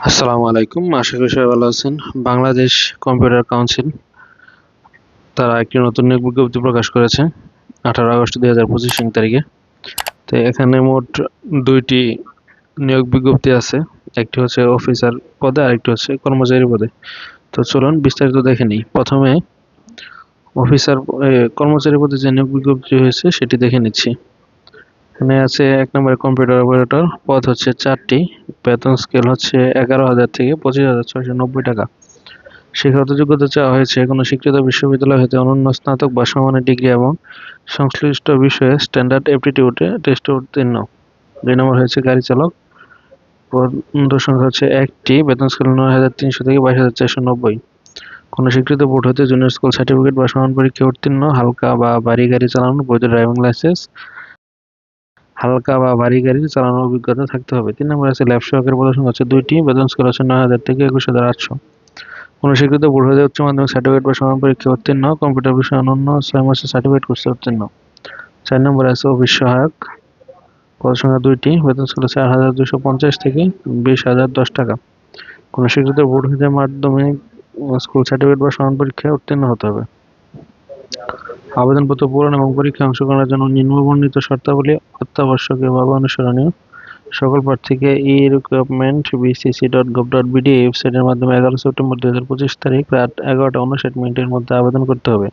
আসসালামু আলাইকুম। আশা করি সবাই ভালো আছেন। বাংলাদেশ কম্পিউটার কাউন্সিল তারা একটি নতুন নিয়োগ বিজ্ঞপ্তি প্রকাশ করেছে 18 আগস্ট 2025 তারিখে। তো এখানে মোট 2টি নিয়োগ বিজ্ঞপ্তি আছে। একটি হচ্ছে অফিসার পদে, আরেকটি হচ্ছে কর্মচারী পদে। তো চলুন বিস্তারিত দেখে নিই। প্রথমে অফিসার কর্মচারী পদে যে নিয়োগ বিজ্ঞপ্তি হয়েছে সেটি দেখে নিচ্ছি। এখানে আছে 1 নম্বরে কম্পিউটার অপারেটর, পদ হচ্ছে 4টি, বেতন স্কেল হচ্ছে 11,000 থেকে 25,690 টাকা। শিক্ষাগত যোগ্যতা চাওয়া হয়েছে কোনো স্বীকৃত বিশ্ববিদ্যালয় হতে অনন্য স্নাতক বা সমানের ডিগ্রি এবং সংশ্লিষ্ট বিষয়ে স্ট্যান্ডার্ড অ্যাপটিটিউডে টেস্টে উত্তীর্ণ। 2 নম্বর হয়েছে গাড়ি চালক, পদ সংখ্যা হচ্ছে 1টি, বেতন স্কেল 9,300 থেকে 22,490। কোনো স্বীকৃত বোর্ড হতে জুনিয়র স্কুল সার্টিফিকেট বা সমান পরীক্ষায় উত্তীর্ণ, হালকা বা ভারী গাড়ি চালানোর বৈধ ড্রাইভিং লাইসেন্স, হালকা বা ভারী গাড়ি চালানোর অভিজ্ঞতা থাকতে হবে। 3 নম্বর আছে ল্যাব সহকারী, পদ সংখ্যা হচ্ছে 2টি, বেতন স্কেল হচ্ছে 9,000 থেকে 21,800। কোনো স্বীকৃত বোর্ড হতে উচ্চ মাধ্যমিক সার্টিফিকেট বা সমান পরীক্ষায় উত্তীর্ণ, কম্পিউটার বিষয়ে অনন্য 6 মাসের সার্টিফিকেট কোর্সে উত্তীর্ণ। 4 নম্বরে আছে অফিস সহায়ক, পদ সংখ্যা 2টি, বেতন স্কেল 4,250 থেকে 20,010 টাকা। কোনো স্বীকৃত বোর্ড হতে মাধ্যমিক স্কুল সার্টিফিকেট বা সমান পরীক্ষায় উত্তীর্ণ হতে হবে। আবেদনপত্র পূরণ এবং পরীক্ষায় অংশগ্রহণের জন্য নিম্নবর্ণিত শর্তাবলী অত্যাবশ্যকীয়ভাবে অনুসরণীয়। সকল প্রার্থীকে e-recruitment.bcc.gov.bd এই ওয়েবসাইটের মাধ্যমে 11 সেপ্টেম্বর 2025 তারিখ রাত 11:59 মধ্যে আবেদন করতে হবে।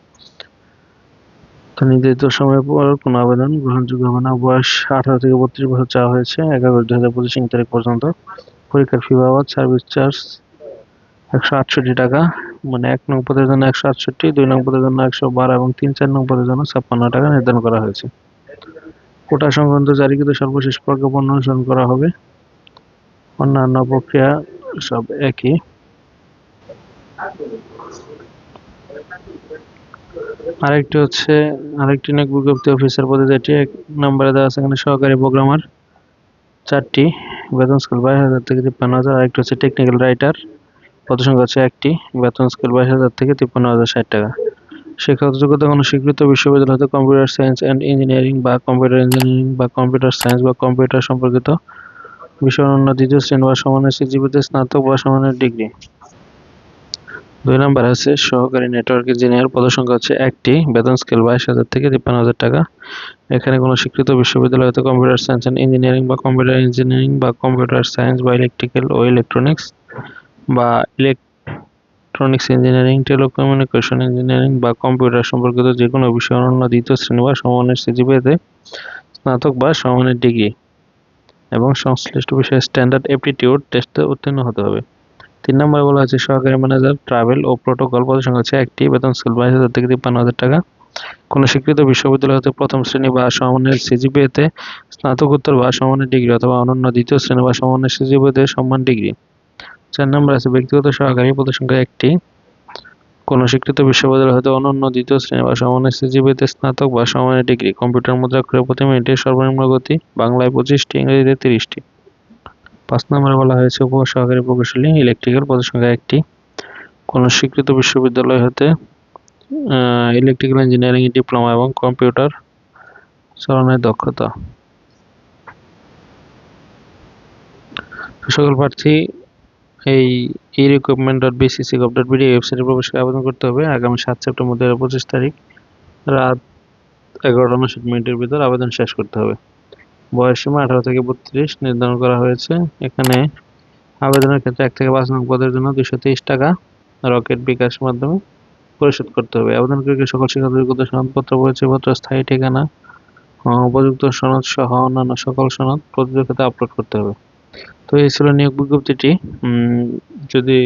তো নির্ধারিত সময়ের পর কোনো আবেদন গ্রহণযোগ্য হবে না। বয়স 18 থেকে 32 বছর চাওয়া হয়েছে 11 আগস্ট 2025 তারিখ পর্যন্ত। পরীক্ষার ফি বাবদ সার্ভিস চার্জ 168 টাকা, মানে 1 নং পদের জন্য 168, 2 নং পদের জন্য 112 এবং 3-4 নং পদের জন্য 56 টাকা নির্ধারণ করা হয়েছে। কোটা সংক্রান্ত জারিকৃত সর্বশেষ প্রজ্ঞাপন অনুসরণ করা হবে। অন্যান্য প্রক্রিয়া সব একই। আরেকটি নিয়োগ বিজ্ঞপ্তি অফিসার পদে, যেটি 1 নম্বরে দেওয়া আছে এখানে সহকারী প্রোগ্রামার, 4টি, বেতন স্কেল 22,000 থেকে 53,000। আরেকটি হচ্ছে টেকনিক্যাল রাইটার, পদ সংখ্যা হচ্ছে 1টি, বেতন স্কেল 22,000 থেকে 53,060 টাকা। শিক্ষাগত যোগ্যতা কোনো স্বীকৃত বিশ্ববিদ্যালয় হতে কম্পিউটার সায়েন্স অ্যান্ড ইঞ্জিনিয়ারিং বা কম্পিউটার ইঞ্জিনিয়ারিং বা কম্পিউটার সায়েন্স বা কম্পিউটার সম্পর্কিত বিষয় অনন্য 2য় শ্রেণী বা সমানের সিজিপিতে স্নাতক বা সমানের ডিগ্রি। 2 নম্বর আছে সহকারী নেটওয়ার্ক ইঞ্জিনিয়ার, পদ সংখ্যা হচ্ছে 1টি, বেতন স্কেল 22,000 থেকে 53,000 টাকা। এখানে কোনো স্বীকৃত বিশ্ববিদ্যালয় হতে কম্পিউটার সায়েন্স অ্যান্ড ইঞ্জিনিয়ারিং বা কম্পিউটার ইঞ্জিনিয়ারিং বা কম্পিউটার সায়েন্স বা ইলেকট্রিক্যাল ও ইলেকট্রনিক্স বা ইলেকট্রনিক্স ইঞ্জিনিয়ারিং, টেলিকমিউনিকেশন ইঞ্জিনিয়ারিং বা কম্পিউটার সম্পর্কিত যে কোনো বিষয় অনন্য 2য় শ্রেণী বা সমানের সিজিপিএতে স্নাতক বা সমানের ডিগ্রি এবং সংশ্লিষ্ট বিষয়ে স্ট্যান্ডার্ড অ্যাপটিটিউড টেস্টে উত্তীর্ণ হতে হবে। 3 নম্বরে বলা হয়েছে সহকারী ম্যানেজার ট্রাভেল ও প্রোটোকল, পদ সংখ্যা হচ্ছে 1টি, বেতন স্কেল 22,000 থেকে 53,000 টাকা। কোনো স্বীকৃত বিশ্ববিদ্যালয় হতে প্রথম শ্রেণী বা সমানের সিজিপিএতে স্নাতকোত্তর বা সমানের ডিগ্রি অথবা অনন্য 2য় শ্রেণী বা সমানের সিজিপিএতে সম্মান ডিগ্রি। 4 নম্বর আছে ব্যক্তিগত সহকারী, পদ সংখ্যা 1টি, কোনো স্বীকৃত বিশ্ববিদ্যালয় হতে অনন্য 2য় শ্রেণী বা সমানের সিজিপিএতে স্নাতক বা সমানের ডিগ্রি। কম্পিউটার মুদ্রাক্ষরে প্রতি মিনিটে সর্বনিম্ন গতি বাংলায় 25টি, ইংরেজিতে 30টি। 5 নম্বরে বলা হয়েছে উপসহকারী প্রকৌশলী ইলেকট্রিক্যাল, পদ সংখ্যা 1টি, কোনো স্বীকৃত বিশ্ববিদ্যালয় হতে ইলেকট্রিক্যাল ইঞ্জিনিয়ারিং ডিপ্লোমা এবং কম্পিউটার চালানোর দক্ষতা। সকল প্রার্থী এই e-recruitment.bcc.gov.bd ওয়েবসাইটে প্রবেশ করে আবেদন করতে হবে। আগামী 7 সেপ্টেম্বর 2025 তারিখ রাত 11:59 ভিতর আবেদন শেষ করতে হবে। বয়সসীমা 18 থেকে 32 নির্ধারণ করা হয়েছে। এখানে আবেদনের ক্ষেত্রে 1 থেকে 5 নং পদের জন্য 223 টাকা রকেট বিকাশ মাধ্যমে পরিশোধ করতে হবে। আবেদনকারীকে সকল শিক্ষাগত যোগ্যতা সনদপত্র, পরিচয়পত্র, স্থায়ী ঠিকানা, উপযুক্ত সনদ সহ অন্যান্য সকল সনদ প্রতিটি খাতে আপলোড করতে হবে। তো এই ছিল নিয়োগ বিজ্ঞপ্তিটি। যদি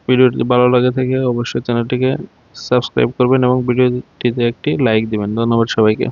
ভিডিওটি ভালো লাগে থাকে অবশ্যই চ্যানেলটিকে সাবস্ক্রাইব করবেন এবং ভিডিওটিতে একটি লাইক দিবেন। ধন্যবাদ সবাইকে।